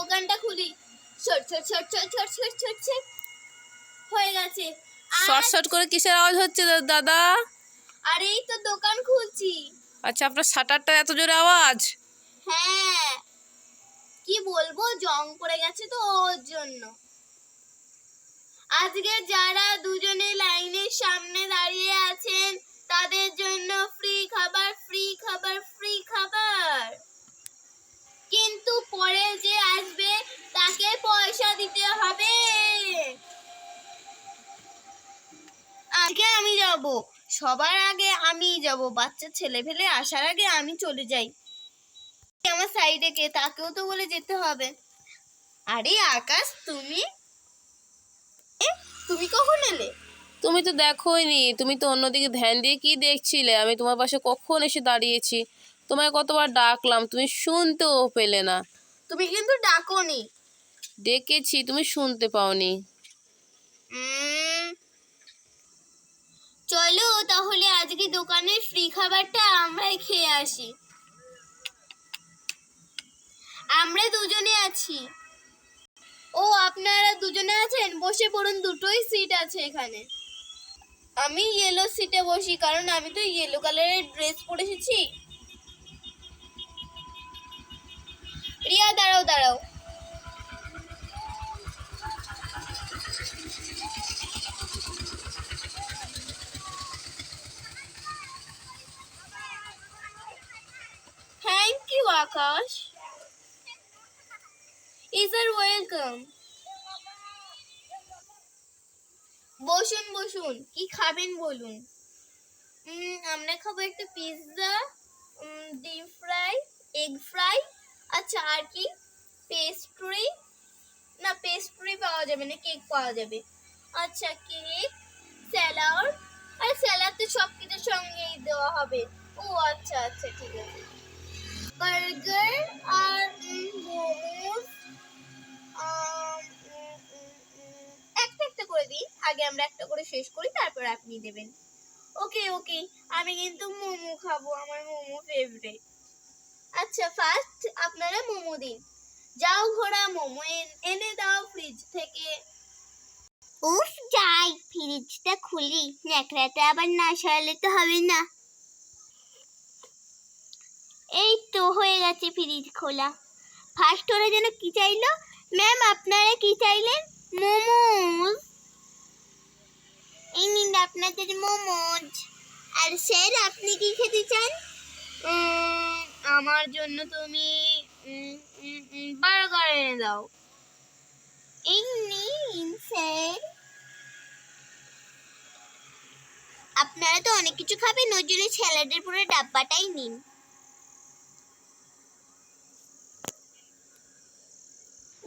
দোকানটা খুলি। ছট ছট ছট ছট ছট ছট ছট ছট হয়ে গেছে। শর্ট শর্ট করে কিসের আওয়াজ হচ্ছে দাদা? আরে এই তো দোকান খুলছি। আচ্ছা, আপনার শাটারটা এত জোরে আওয়াজ? হ্যাঁ, কি বলবো, জং পড়ে গেছে তো ওর জন্য। আজকে যারা দুজনে লাইনের সামনে দাঁড়িয়ে আছেন তাদের জন্য ফ্রি খাবার, ফ্রি খাবার, ফ্রি খাবার। কিন্তু পরে যে আসবে তাকে পয়সা দিতে হবে। আজকে আমি যাব, সবার আগে আমিই যাব। বাচ্চা ছেলে ফেলে আসার আগে আমি চলে যাই। আমার সাইডে কে, তাকেও তো বলে যেতে হবে। আরে আকাশ, তুমি তুমি কখন এলে? তুমি তো দেখোইনি, তুমি তো অন্যদিকে ধ্যান দিয়ে কি দেখছিলে? আমি তোমার পাশে কখন এসে দাঁড়িয়েছি, তোমায় কতবার ডাকলাম, তুমি শুনতেও পেলে না। তুমি কিন্তু ডাকোনি। ডেকেছি, তুমি শুনতে পাওনি। চলো তাহলে আজকে দোকানের ফ্রি খাবারটা আমরাই খেয়ে আসি। আমরা দুজনে আছি। ও, আপনারা দুজনে আছেন? বসে পড়ুন, দুটোই সিট আছে এখানে। আমি ইয়েলো সিটে বসি, কারণ আমি তো ইয়েলো কালারের ড্রেস পরে এসেছি। রিয়া দাঁড়াও দাঁড়াও। Thank you Akash. Is are welcome. বসুন বসুন, কি খাবেন বলুন? আমরা খাবো একটা পিৎজা, ডিম ফ্রাই, এগ ফ্রাই। আচ্ছা, আর কি? পেস্ট্রি? না, পেস্ট্রি পাওয়া যাবে না, কেক পাওয়া যাবে। আচ্ছা, কেক, স্যালাড। আর স্যালাড তো সব কিছুর সঙ্গেই দেওয়া হবে। ও আচ্ছা আচ্ছা, ঠিক আছে। বার্গার আর মোমোস একটা একটা করে দিন। আগে আমরা একটা করে শেষ করি, তারপর আপনি দেবেন। ওকে ওকে, আমি কিন্তু মোমো খাবো, আমার মোমো ফেভারিট। আচ্ছা, ফার্স্ট আপনারা মোমো দিন। যাও ঘোড়া, মোমো এনে দাও ফ্রিজ থেকে। উফ, যাই, ফ্রিজটা খুলি, ন্যাকড়াটা আবার না সরালে তো হবে না। এই তো হয়ে গেছে ফ্রিজ খোলা। ফার্স্ট ওরা যেন কি চাইলো? ম্যাম, আপনারা কি চাইলেন? মোমোজ। এই নিন আপনাদের মোমোজ। আর স্যার, আপনি কি খেতে চান? আমার জন্য তুমি বার্গার এনে দাও। এই নিন স্যার। আপনারা তো অনেক কিছু খাবেন, ওই জন্য স্যালাডের পুরো ডাব্বাটাই নিন।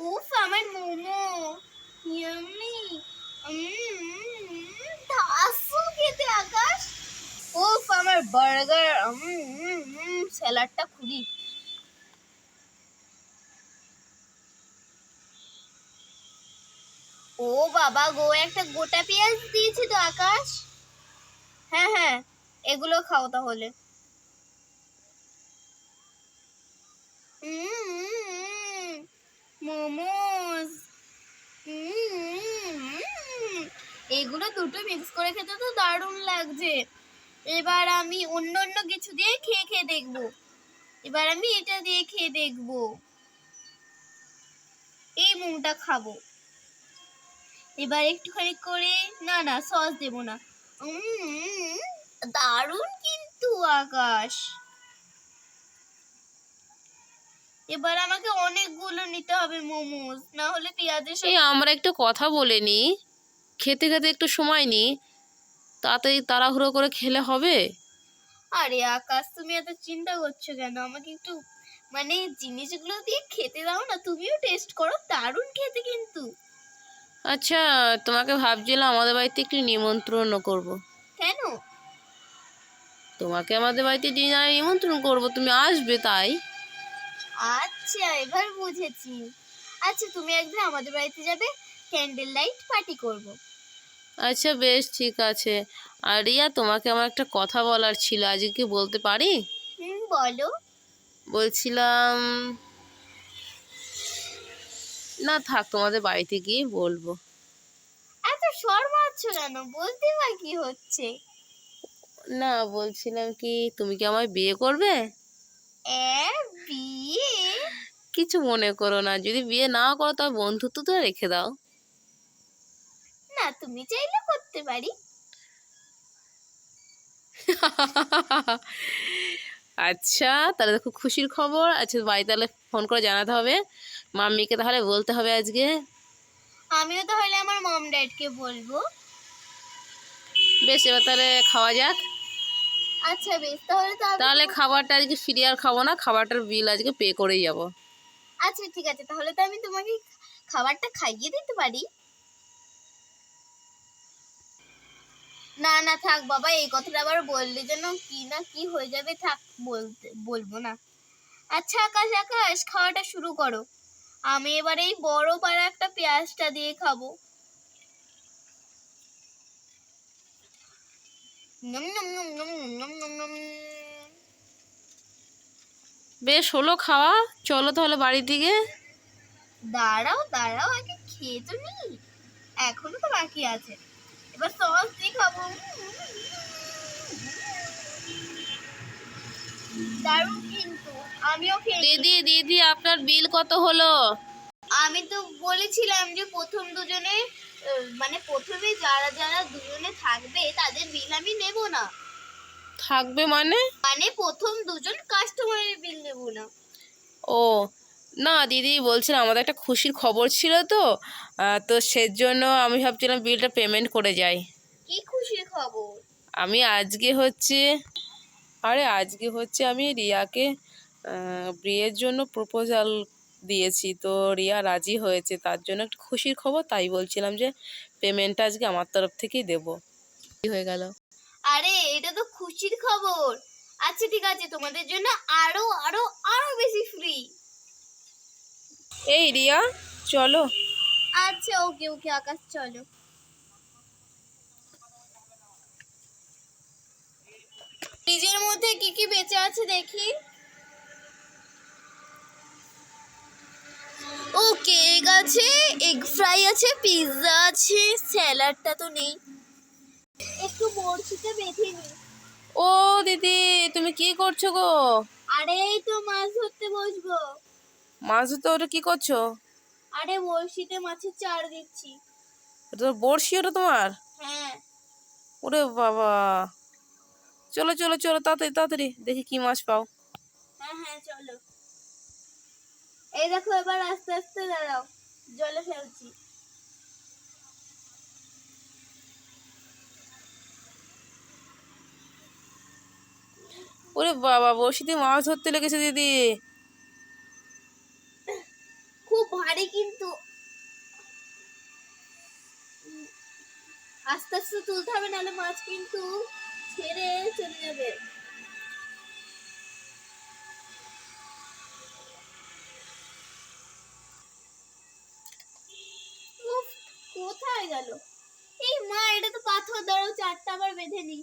উফ, আমার মোমো ইয়াম্মি। দাসু খেতে আকাশ। উফ, আমার বার্গার। স্যালাডটা খুবই। ও বাবা গো, একটা গোটা পেঁয়াজ দিয়েছে তো আকাশ। হ্যাঁ হ্যাঁ, এগুলো খাও তাহলে। মোমোস। এগুলো দুটো মিক্স করে খেতে তো দারুণ লাগছে। এবার আমি অন্য অন্য কিছু দিয়ে খেয়ে খেয়ে দেখবো। এবার আমি এটা দিয়ে খেয়ে দেখবো। এই মোমোটা খাবো। এবার একটুখানি করে, না না, সস দেবো না। দারুণ কিন্তু আকাশ। এবার আমাকে অনেকগুলো নিতে হবে মোমোস, না হলে পেঁয়াজের এই আমরা একটু কথা বলে নি, খেতে খেতে একটু সময় নি, তাড়াতাড়ি তাড়াহুড়ো করে খেলে হবে? আরে আকাশ, তুমি এত চিন্তা করছো কেন? আমাকে একটু মানে জিনিসগুলো দিয়ে খেতে দাও না, তুমিও টেস্ট করো, দারুণ খেতে কিন্তু। আচ্ছা, তোমাকে ভাবছিলাম আমাদের বাড়িতে একটু নিমন্ত্রণ করব। কেন? তোমাকে আমাদের বাড়িতে ডিনারে নিমন্ত্রণ করব, তুমি আসবে তাই। আচ্ছা, এবার বুঝেছি। আচ্ছা, তুমি একদিন আমাদের বাড়িতে যাবে, ক্যান্ডেল লাইট পার্টি করব। আচ্ছা বেশ, ঠিক আছে। আর রিয়া, তোমাকে আমার একটা কথা বলার ছিল, আজকে কি বলতে পারি? বলো। বলছিলাম, না থাক, তোমাদের বাড়িতে গিয়ে বলবো। এত শর্মাচ্ছ কেন? বলতে বা কি হচ্ছে? না, বলছিলাম কি তুমি কি আমায় বিয়ে করবে? বিয়ে? কিছু মনে করো না, যদি বিয়ে না করো তবে বন্ধুত্ব তো রেখে দাও। না, তুমি চাইলে করতে পারি। আচ্ছা, তাহলে তো খুব খুশির খবর। আচ্ছা, বাড়িতে তাহলে ফোন করে জানাতে হবে, মাম্মিকে তাহলে বলতে হবে আজকে। আমিও তাহলে আমার মম ড্যাডকে বলবো। বেশ, এবার তাহলে খাওয়া যাক। আচ্ছা বেশ, তাহলে তো তাহলে খাবারটা আজকে ফ্রি আর খাবো না, খাবারটার বিল আজকে পে করেই যাবো। আচ্ছা ঠিক আছে, তাহলে তো আমি তোমাকে খাবারটা খাইয়ে দিতে পারি। না না থাক বাবা, এই কথাটা আবার বললে যেন কি না কি হয়ে যাবে, থাক বলবো না। আচ্ছা আকাশ আকাশ, খাওয়াটা শুরু করো। আমি এবার এই বড় পাড়া একটা পেঁয়াজটা দিয়ে খাবো। নম নম নম নম নম নম নম। বেশ হলো খাওয়া, চলো তাহলে বাড়ির দিকে। দাঁড়াও দাঁড়াও, আগে খেয়ে তো নি, এখনো তো বাকি আছে। এবার সস দিয়ে খাবো। দারুণ কিন্তু, আমিও খেয়ে। দিদি দিদি, আপনার বিল কত হলো? আমি তো বলেছিলাম যে প্রথম দুজনে, মানে প্রথমে যারা যারা দুজনে থাকবে তাদের বিল আমি নেব না। থাকবে মানে? মানে প্রথম দুজন কাস্টমারের বিল নেব না। ও না দিদি, বলছিলাম আমাদের একটা খুশির খবর ছিল তো, তো সেজন্য আমি ভাবছিলাম বিলটা পেমেন্ট করে যাই। কি খুশির খবর? আমি আজকে হচ্ছে আমি রিয়াকে বিয়ের জন্য প্রপোজাল দিয়েছি, তো রিয়া রাজি হয়েছে, তার জন্য একটা খুশির খবর, তাই বলছিলাম যে পেমেন্টটা আজকে আমার তরফ থেকেই দেবো। কি হয়ে গেল? আরে এটা তো খুশির খবর। আচ্ছা ঠিক আছে, তোমাদের জন্য আরো আরো আরো বেশি ফ্রি। এই রিয়া, চলো। আচ্ছা ওকে ওকে আকাশ, চলো। ফ্রিজের মধ্যে কি কি বেঁচে আছে দেখি। ও কেক আছে, এগ ফ্রাই আছে, পিৎজা আছে, স্যালাডটা তো নেই। একটু বড়শিতে বেঁধে নি। ও দিদি, তুমি কি করছো গো? আরে এই তো মাছ ধরতে বসবো। মাছ ধরতে ওটা কি করছো? আরে বড়শিতে মাছের চার দিচ্ছি। ওটা তো বড়শি, ওটা তোমার? হ্যাঁ ওরে বাবা, চলো চলো চলো, তাড়াতাড়ি তাড়াতাড়ি দেখি কি মাছ পাও। হ্যাঁ হ্যাঁ চলো। এই দেখো, এবার আস্তে আস্তে দাঁড়াও, জলে ফেলছি। ওরে বাবা, বড়শিতে মাছ ধরতে লেগেছে দিদি। খুব ভারী কিন্তু, আস্তে আস্তে তুলতে হবে, নাহলে মাছ কিন্তু ছেড়ে চলে যাবে। উফ, কোথায় গেল? এই মা, এটা তো পাথর, দাঁড়াও চারটা আবার বেঁধে নি।